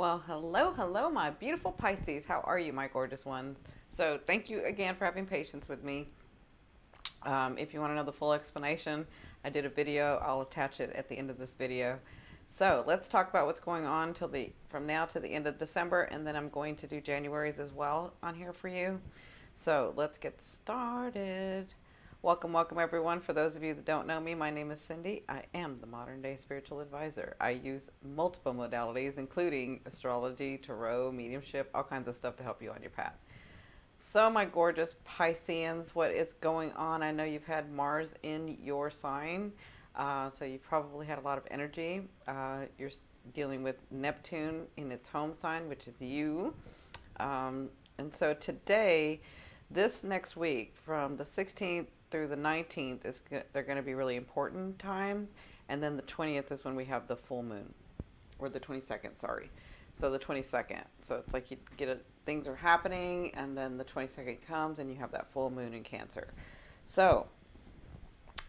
Well, hello, my beautiful Pisces. How are you, my gorgeous ones? So thank you again for having patience with me. If you want to know the full explanation, I did a video. I'll attach it at the end of this video. So let's talk about what's going on from now to the end of December, and then I'm going to do January's as well on here for you. So let's get started. Welcome everyone. For those of you that don't know me, my name is Cindy. I am the modern day spiritual advisor. I use multiple modalities, including astrology, tarot, mediumship, all kinds of stuff to help you on your path. So my gorgeous Pisceans, what is going on? I know you've had Mars in your sign, so you've probably had a lot of energy. You're dealing with Neptune in its home sign, which is you. And so today, this next week, from the 16th through the 19th, they're going to be really important times. And then the 20th is when we have the full moon, or the 22nd, sorry. So the 22nd. So it's like you get things are happening, and then the 22nd comes, and you have that full moon in Cancer. So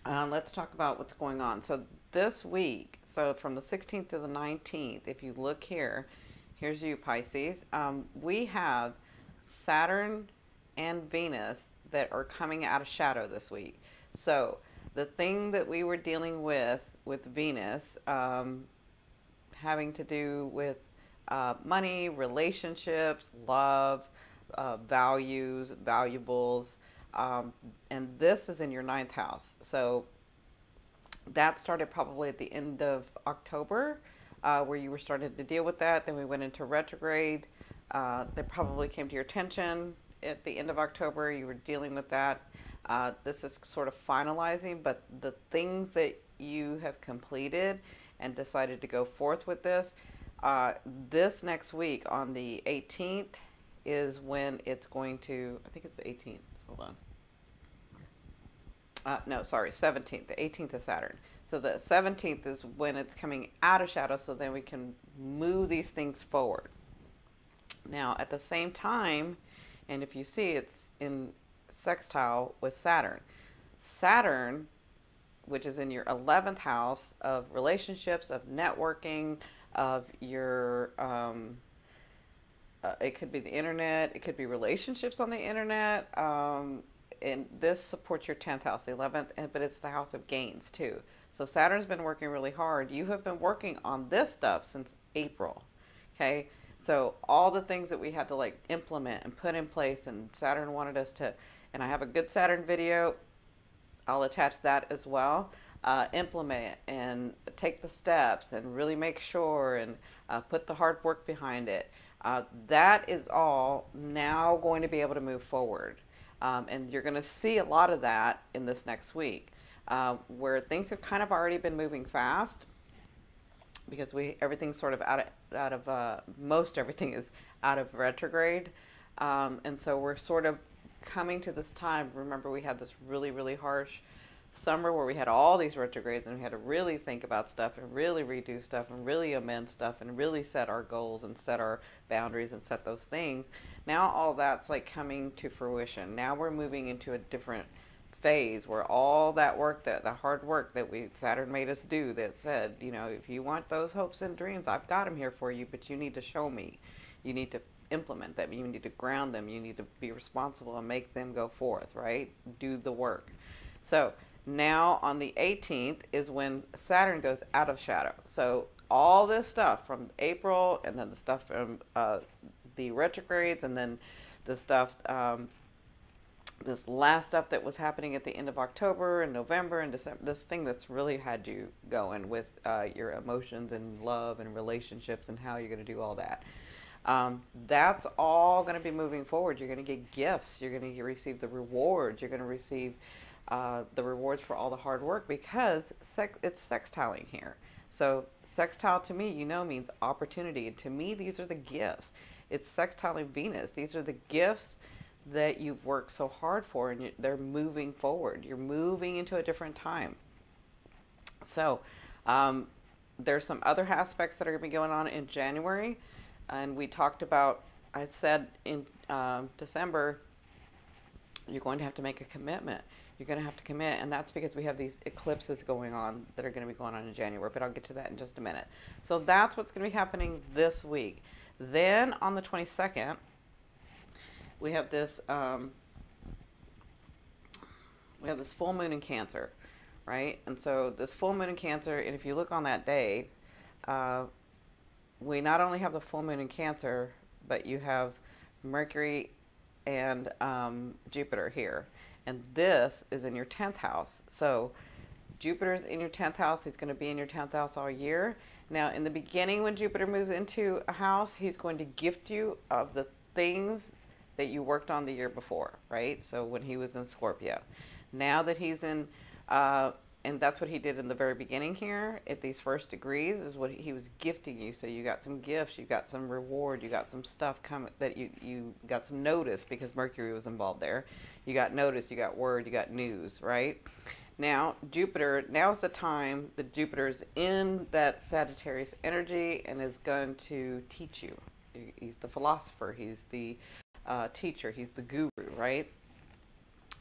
let's talk about what's going on. So this week, so from the 16th to the 19th, if you look here, here's you, Pisces. We have Saturn and Venus that are coming out of shadow this week. So the thing that we were dealing with Venus, having to do with money, relationships, love, values, valuables, and this is in your 9th house. So that started probably at the end of October, where you were starting to deal with that. Then we went into retrograde. That probably came to your attention at the end of October. You were dealing with that. This is sort of finalizing, but the things that you have completed and decided to go forth with this, this next week on the 18th is when it's going to, I think it's the 18th, hold on. No, sorry, 17th. The 18th is Saturn. So the 17th is when it's coming out of shadow, so then we can move these things forward. Now, at the same time, and if you see, it's in sextile with Saturn. Saturn, which is in your 11th house of relationships, of networking, of your, it could be the internet, it could be relationships on the internet, and this supports your 10th house, the 11th, but it's the house of gains too. So Saturn's been working really hard. You have been working on this stuff since April, okay? So all the things that we had to like implement and put in place, and Saturn wanted us to, and I have a good Saturn video, I'll attach that as well, implement and take the steps and really make sure and put the hard work behind it. That is all now going to be able to move forward. And you're going to see a lot of that in this next week, where things have kind of already been moving fast, because everything's sort of most everything is out of retrograde, and so we're sort of coming to this time. Remember, we had this really harsh summer where we had all these retrogrades, and we had to really think about stuff and really redo stuff and really amend stuff and really set our goals and set our boundaries and set those things. Now all that's like coming to fruition. Now we're moving into a different phase where all that work, the hard work that Saturn made us do, that said, you know, if you want those hopes and dreams, I've got them here for you, but you need to show me. You need to implement them. You need to ground them. You need to be responsible and make them go forth, right? Do the work. So now on the 18th is when Saturn goes out of shadow. So all this stuff from April, and then the stuff from the retrogrades, and then the stuff, this last stuff that was happening at the end of October and November and December, this thing that's really had you going with your emotions and love and relationships and how you're going to do all that. That's all going to be moving forward. You're going to get gifts. You're going to receive the rewards. You're going to receive the rewards for all the hard work, because it's sextiling here. So sextile to me, you know, means opportunity. And to me, these are the gifts. It's sextiling Venus. These are the gifts that you've worked so hard for, and they're moving forward. You're moving into a different time. So there's some other aspects that are going to be going on in January, and we talked about, I said in December, you're going to have to make a commitment. You're going to have to commit, and that's because we have these eclipses going on that are going to be going on in January, but I'll get to that in just a minute. So that's what's going to be happening this week. Then on the 22nd, we have this full moon in Cancer, right? And so this full moon in Cancer, and if you look on that day, we not only have the full moon in Cancer, but you have Mercury and Jupiter here. And this is in your 10th house. So Jupiter's in your 10th house. He's going to be in your 10th house all year. Now, in the beginning, when Jupiter moves into a house, he's going to gift you of the things that you worked on the year before, right? So when he was in Scorpio. Now that he's in, and that's what he did in the very beginning here, at these first degrees, is what he was gifting you. So you got some gifts, you got some reward, you got some stuff coming, that you got some notice, because Mercury was involved there. You got notice, you got word, you got news, right? Now, Jupiter, now's the time that Jupiter's in that Sagittarius energy and is going to teach you. He's the philosopher, he's the teacher, he's the guru, right?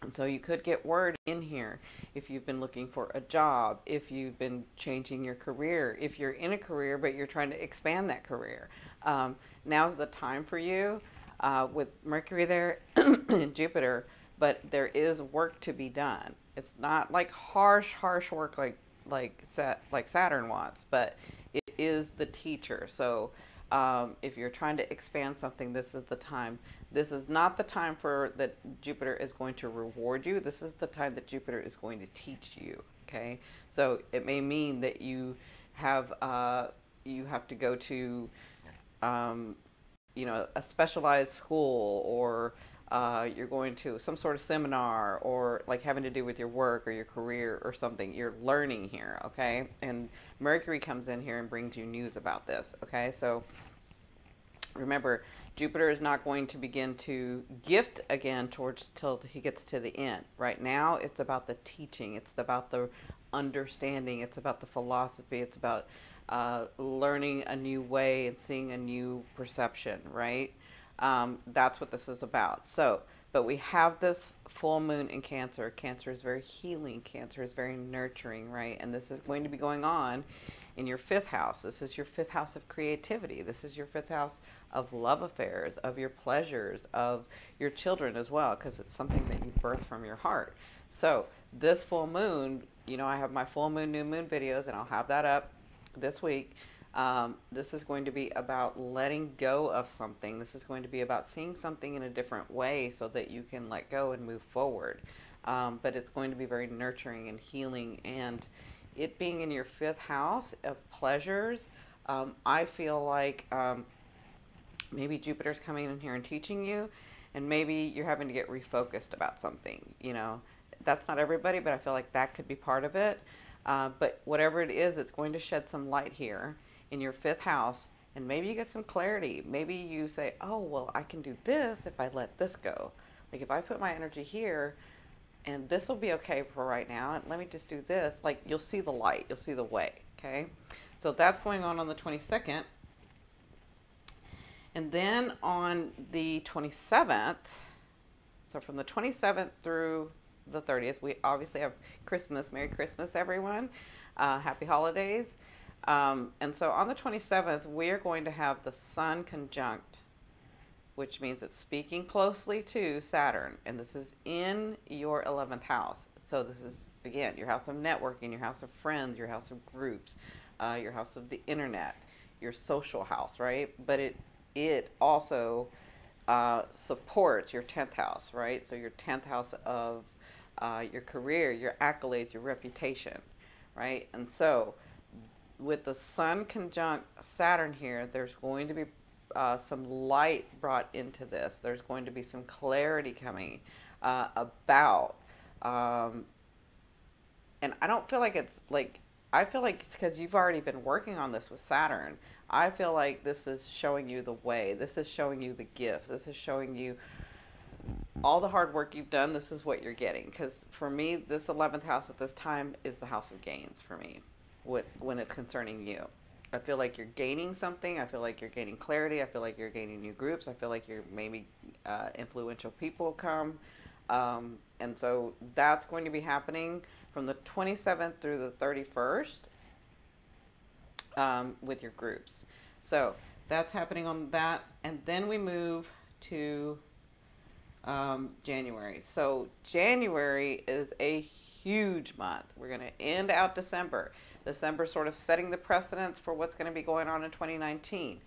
And so you could get word in here if you've been looking for a job, if you've been changing your career, if you're in a career but you're trying to expand that career. Now's the time for you with Mercury there and Jupiter, but there is work to be done. It's not like harsh work like Saturn wants, but it is the teacher. So if you're trying to expand something, this is the time. This is not the time for that Jupiter is going to reward you. This is the time that Jupiter is going to teach you. Okay, so it may mean that you have to go to a specialized school, or you're going to some sort of seminar, or like having to do with your work or your career or something. You're learning here, okay? And Mercury comes in here and brings you news about this, okay? So remember, Jupiter is not going to begin to gift again till he gets to the end. Right now, it's about the teaching. It's about the understanding. It's about the philosophy. It's about learning a new way and seeing a new perception, right? That's what this is about. So, but we have this full moon in Cancer. Cancer is very healing. Cancer is very nurturing, right? And this is going to be going on in your 5th house. This is your 5th house of creativity. This is your 5th house of love affairs, of your pleasures, of your children as well, because it's something that you birth from your heart. So this full moon, I have my full moon, new moon videos, and I'll have that up this week. This is going to be about letting go of something. This is going to be about seeing something in a different way so that you can let go and move forward. But it's going to be very nurturing and healing, and it being in your 5th house of pleasures, I feel like maybe Jupiter's coming in here and teaching you, and maybe you're having to get refocused about something. That's not everybody, but I feel like that could be part of it. But whatever it is, it's going to shed some light here in your 5th house, and maybe you get some clarity. Maybe you say, oh, well, I can do this if I let this go. Like if I put my energy here, and this will be okay for right now, and let me just do this. Like, you'll see the light, you'll see the way, okay? So that's going on the 22nd. And then on the 27th, so from the 27th through the 30th, we obviously have Christmas. Merry Christmas, everyone. Happy holidays. And so on the 27th, we are going to have the Sun conjunct, which means it's speaking closely to Saturn, and this is in your 11th house. So this is, again, your house of networking, your house of friends, your house of groups, your house of the internet, your social house, right? But it also supports your 10th house, right? So your 10th house of your career, your accolades, your reputation, right? And so with the Sun conjunct Saturn here, there's going to be some light brought into this. There's going to be some clarity coming about, and I don't feel like it's like, I feel like it's because you've already been working on this with Saturn. I feel like this is showing you the way. This is showing you the gifts. This is showing you all the hard work you've done. This is what you're getting. Because for me, this 11th house at this time is the house of gains for me when it's concerning you. I feel like you're gaining something. I feel like you're gaining clarity. I feel like you're gaining new groups. I feel like you're maybe influential people come. And so that's going to be happening from the 27th through the 31st with your groups. So that's happening on that. And then we move to January. So January is a huge month. We're going to end out December. December sort of setting the precedence for what's going to be going on in 2019.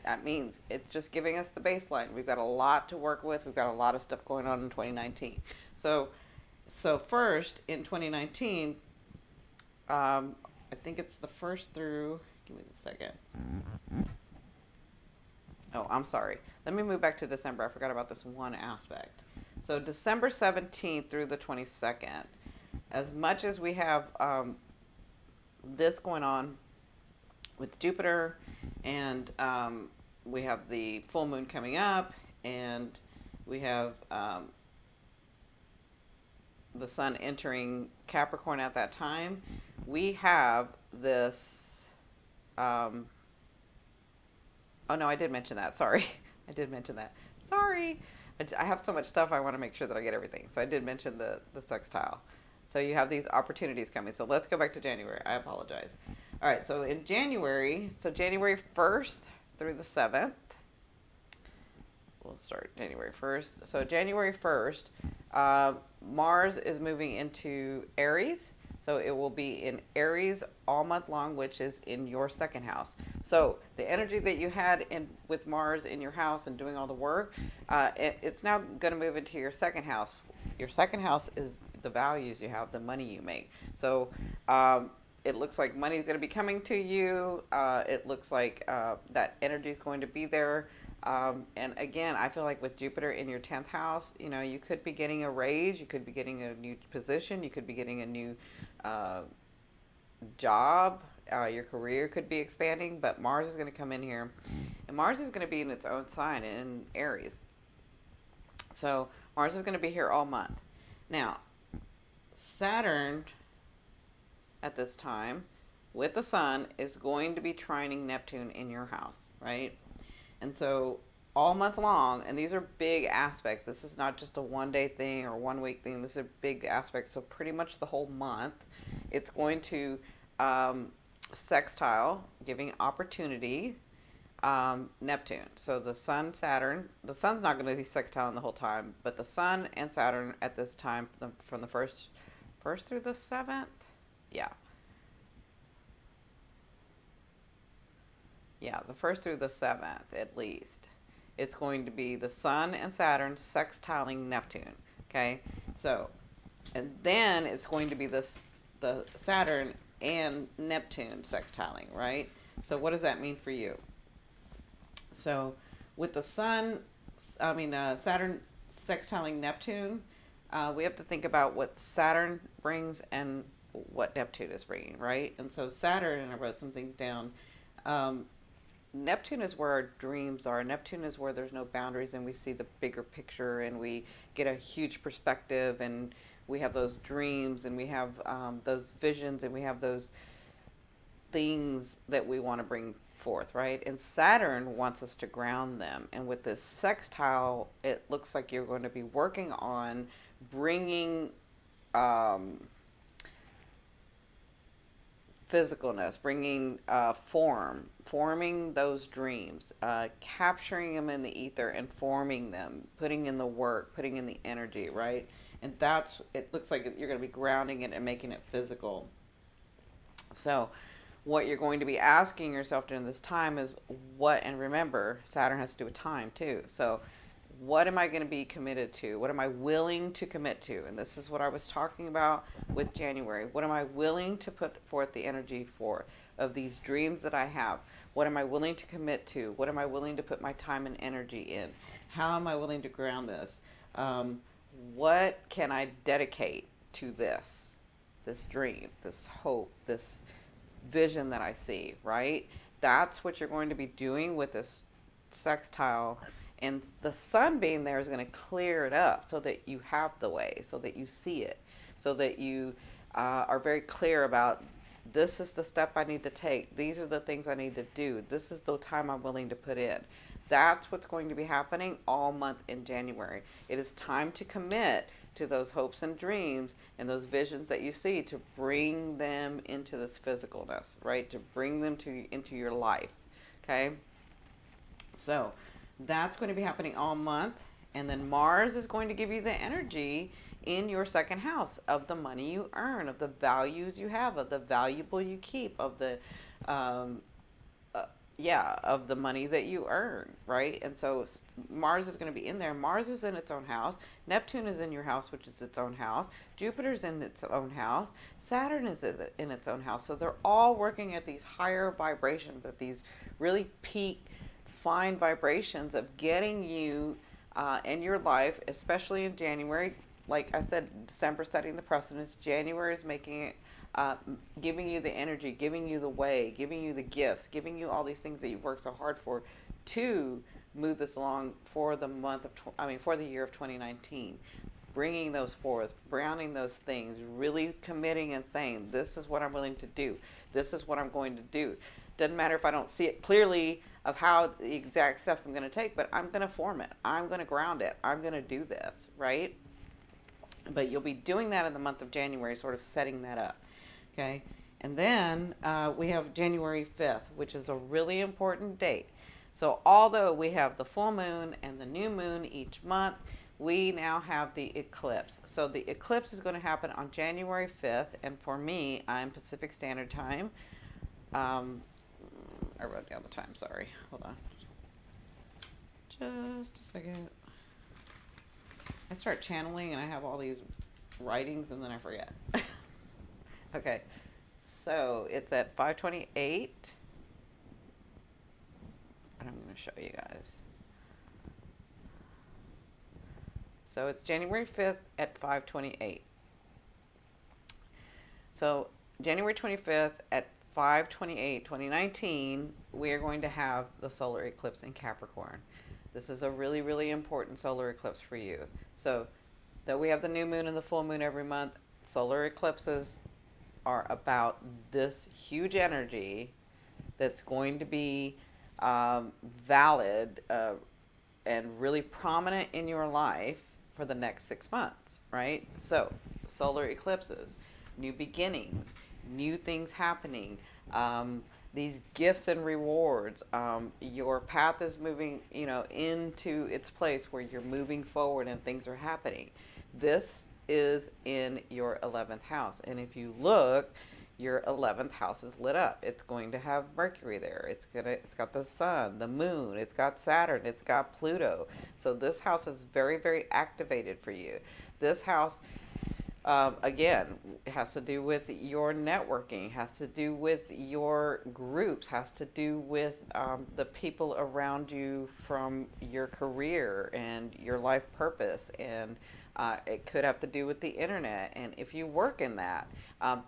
That means it's just giving us the baseline. We've got a lot to work with. We've got a lot of stuff going on in 2019. So first in 2019, I think it's the first through, give me a second. Oh, I'm sorry. Let me move back to December. I forgot about this one aspect. So December 17th through the 22nd, as much as we have this going on with Jupiter, and we have the full moon coming up, and we have the sun entering Capricorn at that time, we have this oh no, I did mention that. Sorry. I did mention that. Sorry. I have so much stuff. I want to make sure that I get everything. So I did mention the sextile. So you have these opportunities coming. So let's go back to January. I apologize. All right. So in January, so January 1st through the 7th, we'll start January 1st. So January 1st, Mars is moving into Aries. So it will be in Aries all month long, which is in your second house. So the energy that you had with Mars in your house and doing all the work, it's now going to move into your second house. Your second house is the values you have, the money you make. So it looks like money is going to be coming to you. It looks like that energy is going to be there. And again, I feel like with Jupiter in your 10th house, you know, you could be getting a raise, you could be getting a new position, you could be getting a new job, your career could be expanding, but Mars is going to come in here, and Mars is going to be in its own sign in Aries. So Mars is going to be here all month. Now, Saturn at this time with the sun is going to be trining Neptune in your house, right? And so all month long, and these are big aspects. This is not just a one-day thing or one-week thing. This is a big aspect. So pretty much the whole month, it's going to sextile, giving opportunity, Neptune. So the sun, Saturn, the sun's not going to be sextiling the whole time, but the sun and Saturn at this time, from the first through the 7th, yeah. Yeah, the 1st through the 7th, at least. It's going to be the sun and Saturn sextiling Neptune, okay? So, and then it's going to be the Saturn and Neptune sextiling, right? So what does that mean for you? So with the Saturn sextiling Neptune, we have to think about what Saturn brings and what Neptune is bringing, right? And so Saturn, and I wrote some things down, Neptune is where our dreams are. Neptune is where there's no boundaries and we see the bigger picture and we get a huge perspective and we have those dreams and we have those visions and we have those things that we want to bring forth, right? And Saturn wants us to ground them. And with this sextile, it looks like you're going to be working on bringing physicalness, bringing forming those dreams, capturing them in the ether and forming them, putting in the work, putting in the energy, right? And it looks like you're going to be grounding it and making it physical. So what you're going to be asking yourself during this time is and remember, Saturn has to do with time too. So what am I going to be committed to? What am I willing to commit to? And this is what I was talking about with January. What am I willing to put forth the energy for of these dreams that I have? What am I willing to commit to? What am I willing to put my time and energy in? How am I willing to ground this? What can I dedicate to this dream, this hope, this vision that I see, right? That's what you're going to be doing with this sextile. And the sun being there is going to clear it up so that you have the way, so that you see it, so that you are very clear about this is the step I need to take. These are the things I need to do. This is the time I'm willing to put in. That's what's going to be happening all month in January. It is time to commit to those hopes and dreams and those visions that you see, to bring them into this physicalness, right? To bring them into your life, okay? So that's going to be happening all month. And then Mars is going to give you the energy in your second house of the money you earn, of the values you have, of the valuable you keep, of the, um, of the money that you earn, right? And so Mars is going to be in there. Mars is in its own house. Neptune is in your house, which is its own house. Jupiter's in its own house. Saturn is in its own house. So they're all working at these higher vibrations, at these really peak, fine vibrations of getting you in your life, especially in January. Like I said, December setting the precedence. January is making it, giving you the energy, giving you the way, giving you the gifts, giving you all these things that you've worked so hard for to move this along for the month of, for the year of 2019. Bringing those forth, grounding those things, really committing and saying, this is what I'm willing to do. This is what I'm going to do. Doesn't matter if I don't see it clearly of how the exact steps I'm going to take, but I'm going to form it. I'm going to ground it. I'm going to do this, right? But you'll be doing that in the month of January, sort of setting that up. Okay, and then we have January 5th, which is a really important date. So although we have the full moon and the new moon each month, we now have the eclipse. So the eclipse is going to happen on January 5th, and for me, I'm Pacific Standard Time. I wrote down the time, sorry. Hold on. Just a second. I start channeling and I have all these writings and then I forget. Okay, so it's at 5:28, and I'm going to show you guys. So it's January 5th at 5:28. So January 25th at 5:28, 2019, we are going to have the solar eclipse in Capricorn. This is a really, really important solar eclipse for you. So though we have the new moon and the full moon every month, solar eclipses are about this huge energy that's going to be valid and really prominent in your life for the next 6 months, right? So solar eclipses, new beginnings, new things happening, these gifts and rewards. Your path is moving, into its place where you're moving forward and things are happening. This is in your 11th house. And if you look, your 11th house is lit up. It's going to have Mercury there. It's got the sun, the moon, it's got Saturn, it's got Pluto. So this house is very, very activated for you. This house, again, has to do with your networking, has to do with your groups, has to do with the people around you from your career and your life purpose, and it could have to do with the internet. And if you work in that,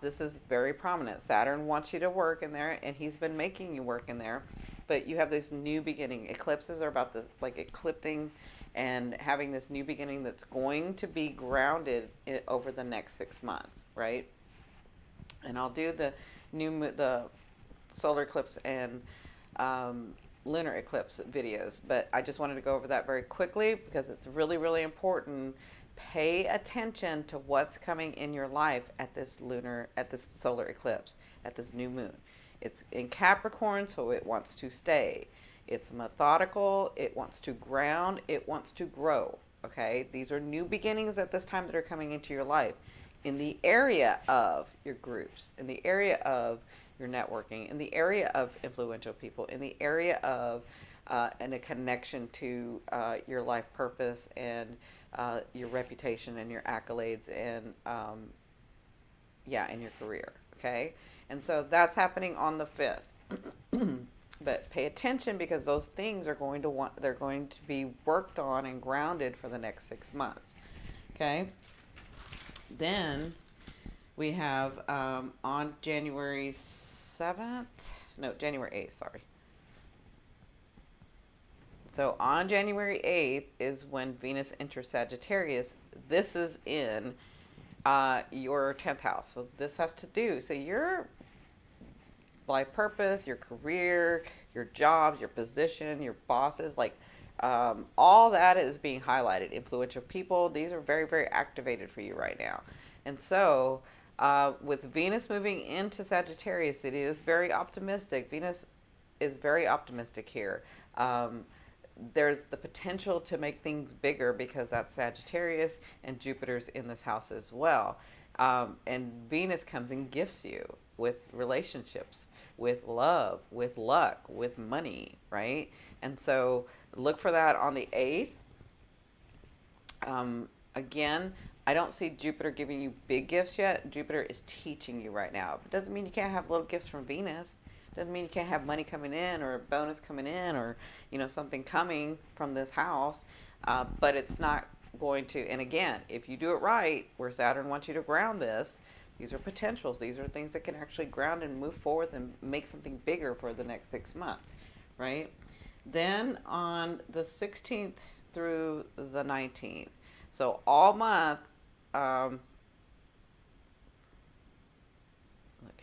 this is very prominent. Saturn wants you to work in there, and he's been making you work in there. But you have this new beginning. Eclipses are about this, like eclipsing and having this new beginning that's going to be grounded over the next 6 months, right? And I'll do the solar eclipse and lunar eclipse videos, but I just wanted to go over that very quickly because it's really, really important. Pay attention to what's coming in your life at this solar eclipse, at this new moon. It's in Capricorn, so it wants to stay. It's methodical, it wants to ground, it wants to grow, okay? These are new beginnings at this time that are coming into your life in the area of your groups, in the area of your networking, in the area of influential people, in the area of and a connection to your life purpose and your reputation and your accolades and in your career, okay? And so that's happening on the 5th. But pay attention because those things are going to be worked on and grounded for the next 6 months, okay? Then we have on January 7th, no, January 8th, sorry. So on January 8th is when Venus enters Sagittarius. This is in your 10th house. So this has to do, so your life purpose, your career, your jobs, your position, your bosses, like all that is being highlighted. Influential people, these are very, very activated for you right now. And so with Venus moving into Sagittarius, it is very optimistic. Venus is very optimistic here. there's the potential to make things bigger because that's Sagittarius and Jupiter's in this house as well. And Venus comes and gifts you with relationships, with love, with luck, with money, right? And so look for that on the 8th. Again, I don't see Jupiter giving you big gifts yet. Jupiter is teaching you right now. It doesn't mean you can't have little gifts from Venus. Doesn't mean you can't have money coming in or a bonus coming in or, you know, something coming from this house. But it's not going to, and again, if you do it right, where Saturn wants you to ground this, these are potentials. These are things that can actually ground and move forward and make something bigger for the next 6 months, right? Then on the 16th through the 19th, so all month, look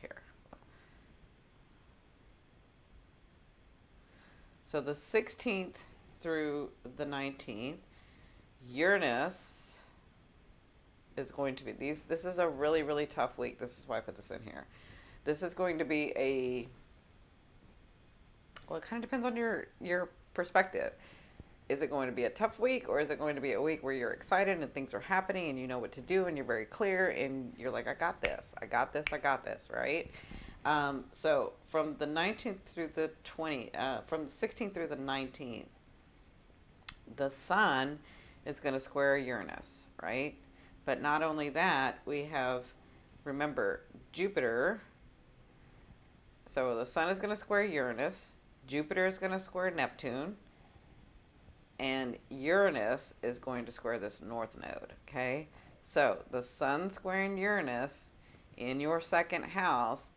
here. So the 16th through the 19th, Uranus is going to be this is a really, really tough week. This is why I put this in here. This is going to be well, it kind of depends on your perspective. Is it going to be a tough week, or is it going to be a week where you're excited and things are happening and you know what to do and you're very clear and you're like, I got this, I got this, I got this, right? So from the 19th through the from the 16th through the 19th, the Sun is going to square Uranus, right? But not only that, we have, remember, Jupiter. So the Sun is going to square Uranus, Jupiter is going to square Neptune, and Uranus is going to square this North Node, okay? So the Sun squaring Uranus in your second house,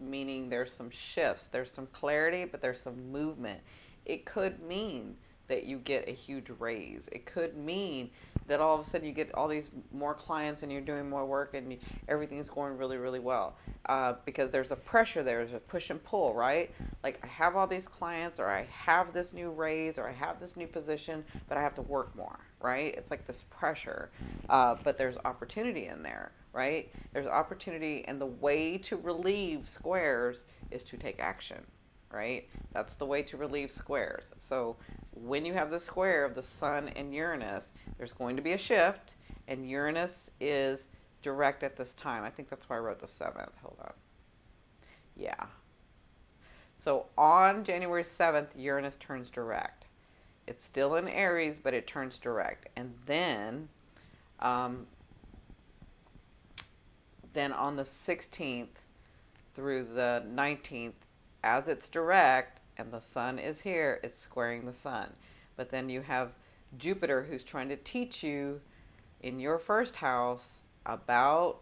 meaning there's some shifts, there's some clarity, but there's some movement. It could mean that you get a huge raise. It could mean that all of a sudden you get all these more clients and you're doing more work and everything is going really, really well. Because there's a pressure there, there's a push and pull, right? Like, I have all these clients, or I have this new raise, or I have this new position, but I have to work more, right? It's like this pressure. But there's opportunity in there, right? There's opportunity, and the way to relieve squares is to take action, right? That's the way to relieve squares. So when you have the square of the Sun and Uranus, there's going to be a shift, and Uranus is direct at this time. I think that's why I wrote the 7th. Hold on. Yeah. So on January 7th, Uranus turns direct. It's still in Aries, but it turns direct. And then on the 16th through the 19th, as it's direct and the Sun is here, it's squaring the Sun. But then you have Jupiter, who's trying to teach you in your first house about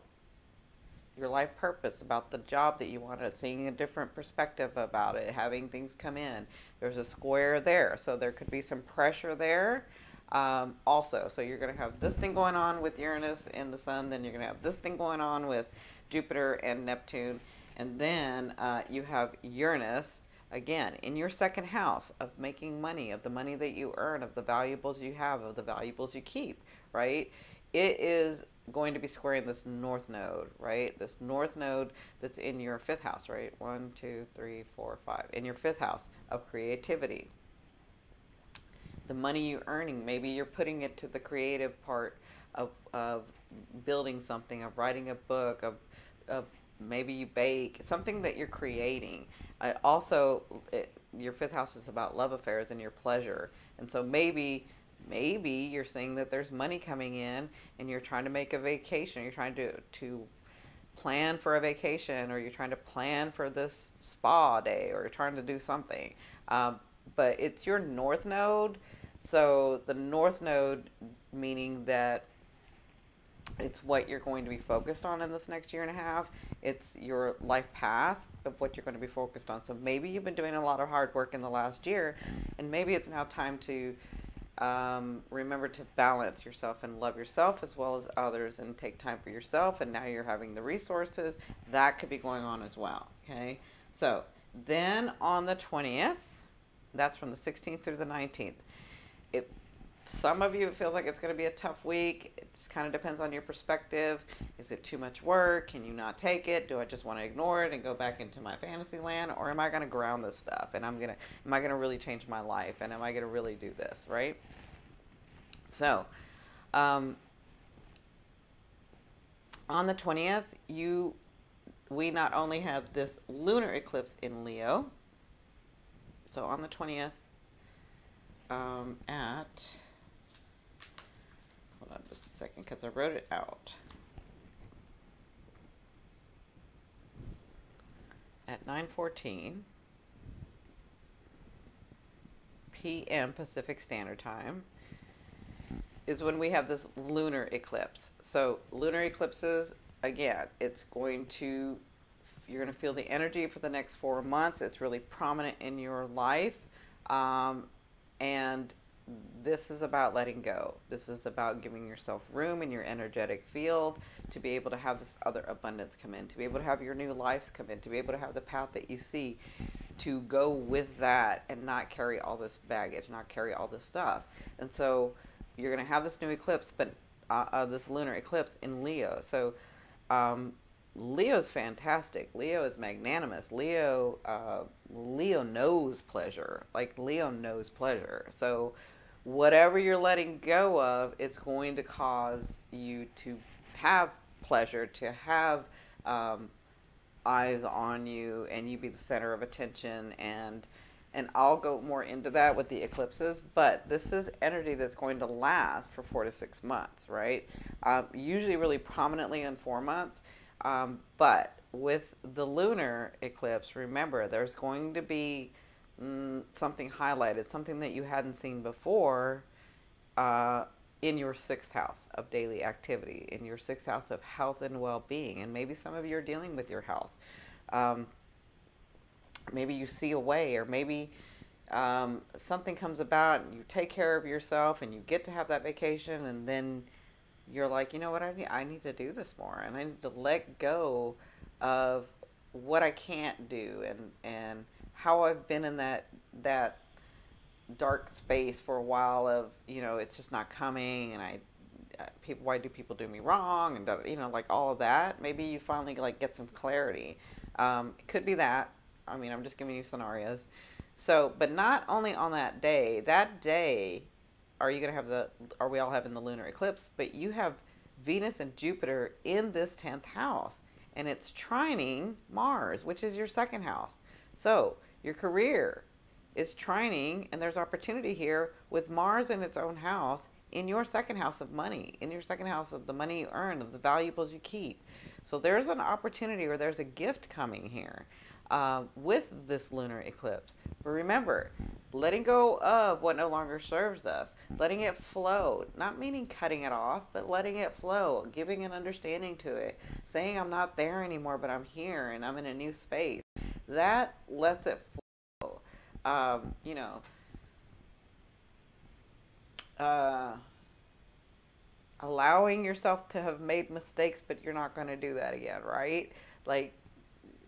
your life purpose, about the job that you wanted, seeing a different perspective about it, having things come in. There's a square there, so there could be some pressure there. Also, so you're going to have this thing going on with Uranus and the Sun, then you're going to have this thing going on with Jupiter and Neptune, and then you have Uranus, again, in your second house of making money, of the money that you earn, of the valuables you have, of the valuables you keep, right? It is going to be squaring this North Node, right? This North Node that's in your 5th house, right? 1, 2, 3, 4, 5. In your 5th house of creativity. The money you're earning, maybe you're putting it to the creative part of building something, of writing a book, of maybe you bake, something that you're creating. Your 5th house is about love affairs and your pleasure. And so maybe you're saying that there's money coming in and you're trying to make a vacation. You're trying to plan for a vacation, or you're trying to plan for this spa day, or you're trying to do something. But it's your North Node. So the North Node, meaning that it's what you're going to be focused on in this next year and a half. It's your life path of what you're going to be focused on. So maybe you've been doing a lot of hard work in the last year, and maybe it's now time to remember to balance yourself and love yourself as well as others, and take time for yourself. And now you're having the resources that could be going on as well. Okay. So then on the 20th, that's from the 16th through the 19th. Some of you, it feels like it's going to be a tough week. It just kind of depends on your perspective. Is it too much work? Can you not take it? Do I just want to ignore it and go back into my fantasy land? Or am I going to ground this stuff? And am I going to really change my life? And am I going to really do this, right? So, on the 20th, we not only have this lunar eclipse in Leo. So on the 20th, hold on just a second because I wrote it out. At 9:14 p.m. Pacific Standard Time is when we have this lunar eclipse. So lunar eclipses, again, you're going to feel the energy for the next 4 months. It's really prominent in your life. And this is about letting go. This is about giving yourself room in your energetic field to be able to have this other abundance come in, to be able to have your new lives come in, to be able to have the path that you see, to go with that and not carry all this baggage, not carry all this stuff. And so you're going to have this new eclipse, but this lunar eclipse in Leo. So Leo's fantastic. Leo is magnanimous. Leo knows pleasure. Like, Leo knows pleasure. So whatever you're letting go of, it's going to cause you to have pleasure, to have eyes on you, and you be the center of attention. And I'll go more into that with the eclipses, but this is energy that's going to last for 4 to 6 months, right? Usually really prominently in 4 months. But with the lunar eclipse, remember, there's going to be something highlighted, something that you hadn't seen before in your 6th house of daily activity, in your 6th house of health and well-being. And maybe some of you are dealing with your health. Maybe you see a way, or maybe something comes about and you take care of yourself and you get to have that vacation, and then you're like, you know what, I need to do this more, and I need to let go of what I can't do, and how I've been in that dark space for a while of, it's just not coming, and why do people do me wrong, and like all of that. Maybe you finally like get some clarity. It could be that. I mean, I'm just giving you scenarios. So, but not only on that day are we all having the lunar eclipse, but you have Venus and Jupiter in this 10th house, and it's trining Mars, which is your 2nd house. So your career is trining, and there's opportunity here with Mars in its own house, in your 2nd house of money, in your 2nd house of the money you earn, of the valuables you keep. So there's an opportunity, or there's a gift coming here with this lunar eclipse. But remember, letting go of what no longer serves us, letting it flow, not meaning cutting it off, but letting it flow, giving an understanding to it, saying I'm not there anymore, but I'm here and I'm in a new space. That lets it flow. Allowing yourself to have made mistakes, but you're not going to do that again, right? Like,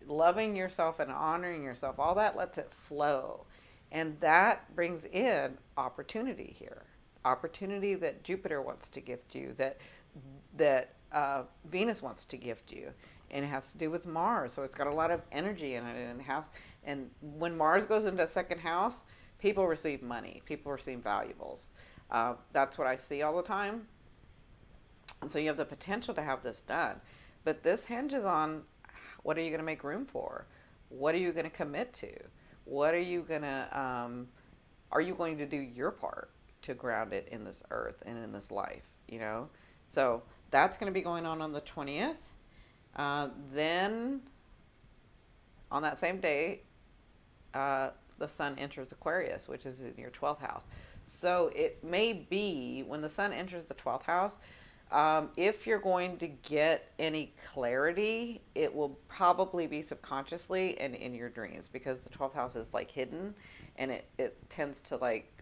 loving yourself and honoring yourself, all that lets it flow. And that brings in opportunity here. Opportunity that Jupiter wants to gift you, that Venus wants to gift you. And it has to do with Mars. So it's got a lot of energy in it. And when Mars goes into 2nd house, people receive money. People receive valuables. That's what I see all the time. And so you have the potential to have this done. But this hinges on, what are you going to make room for? What are you going to commit to? What are you going to do your part to ground it in this earth and in this life, So that's going to be going on the 20th. Then on that same day, the sun enters Aquarius, which is in your 12th house. So it may be when the sun enters the 12th house, if you're going to get any clarity, it will probably be subconsciously and in your dreams, because the 12th house is like hidden, and it tends to like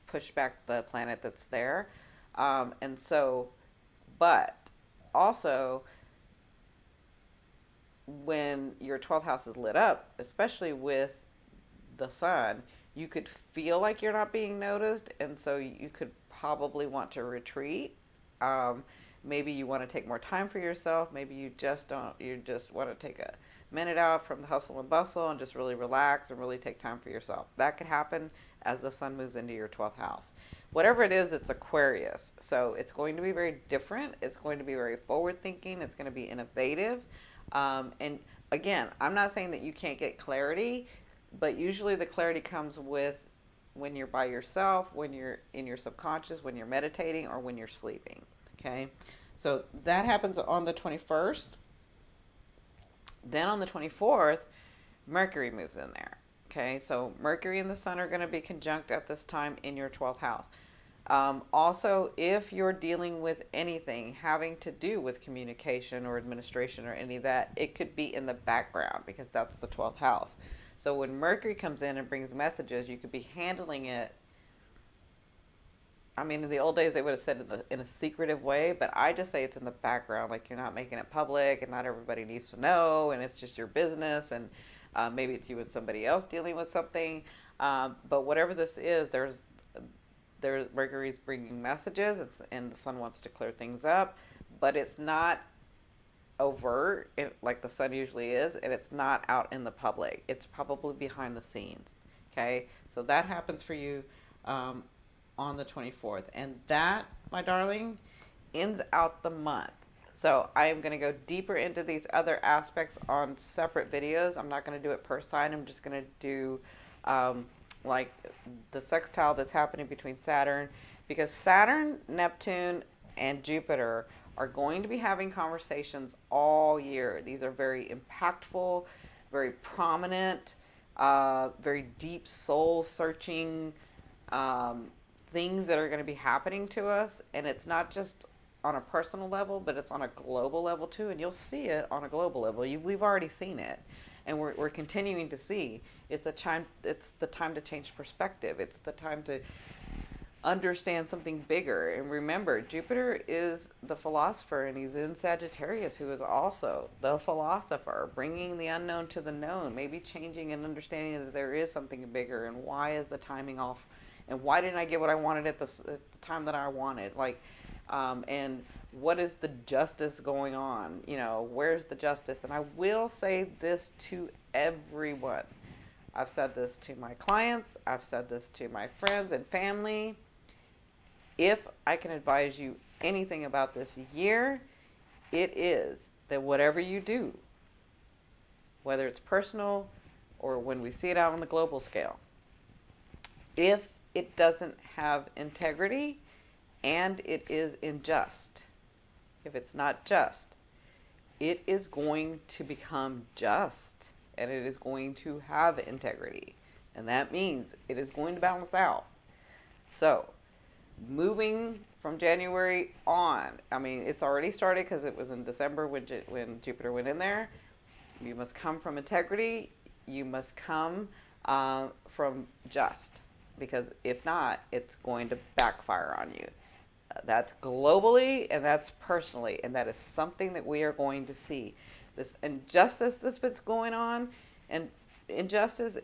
push back the planet that's there. And so, but also when your 12th house is lit up, especially with the sun, you could feel like you're not being noticed, and so you could probably want to retreat. Maybe you want to take more time for yourself. Maybe you just don't, you just want to take a minute out from the hustle and bustle and just really relax and really take time for yourself. That could happen as the sun moves into your 12th house. Whatever it is, it's Aquarius. So it's going to be very different. It's going to be very forward thinking. It's going to be innovative. And again, I'm not saying that you can't get clarity, but usually the clarity comes with when you're by yourself, when you're in your subconscious, when you're meditating, or when you're sleeping. Okay, so that happens on the 21st. Then on the 24th, Mercury moves in there. Okay, so Mercury and the Sun are going to be conjunct at this time in your 12th house. Also, if you're dealing with anything having to do with communication or administration or any of that, it could be in the background because that's the 12th house. So when Mercury comes in and brings messages, you could be handling it. I mean, in the old days, they would have said in a secretive way, but I just say it's in the background, like you're not making it public and not everybody needs to know, and it's just your business, and maybe it's you and somebody else dealing with something. But whatever this is, Mercury's bringing messages, and the Sun wants to clear things up, but it's not overt like the Sun usually is, and it's not out in the public. It's probably behind the scenes. Okay, so that happens for you on the 24th, and that, my darling, ends out the month. So I am going to go deeper into these other aspects on separate videos. I'm not going to do it per sign. I'm just going to do like the sextile that's happening between Saturn, because Saturn, Neptune, and Jupiter are going to be having conversations all year. These are very impactful, very prominent, very deep soul searching things that are going to be happening to us. And it's not just on a personal level, but it's on a global level too. And you'll see it on a global level. We've already seen it, and we're continuing to see. It's the time to change perspective. It's the time to understand something bigger. And remember, Jupiter is the philosopher, and he's in Sagittarius, who is also the philosopher, bringing the unknown to the known, maybe changing and understanding that there is something bigger, and why is the timing off, and why didn't I get what I wanted at the time that I wanted, like, and what is the justice going on, where's the justice? And I will say this to everyone. I've said this to my clients, I've said this to my friends and family. If I can advise you anything about this year, it is that whatever you do, whether it's personal or when we see it out on the global scale, if it doesn't have integrity and it is unjust, if it's not just, it is going to become just, and it is going to have integrity. And that means it is going to balance out. So, moving from January on, I mean, it's already started because it was in December when Jupiter went in there. You must come from integrity. You must come from just, because if not, it's going to backfire on you. That's globally and that's personally, and that is something that we are going to see. This injustice that's been going on, and injustice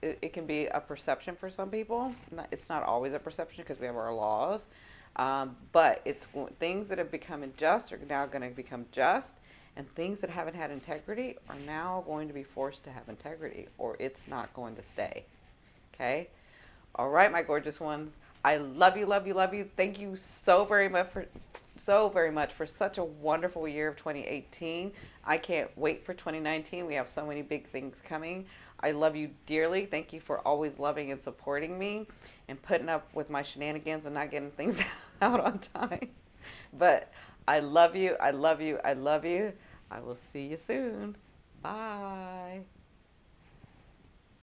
it can be a perception for some people. It's not always a perception because we have our laws, but things that have become unjust are now going to become just, and things that haven't had integrity are now going to be forced to have integrity, or it's not going to stay. Okay? All right, my gorgeous ones. I love you, love you, love you. Thank you so very much for such a wonderful year of 2018. I can't wait for 2019. We have so many big things coming. I love you dearly. Thank you for always loving and supporting me and putting up with my shenanigans and not getting things out on time. But I love you. I love you. I love you. I will see you soon. Bye.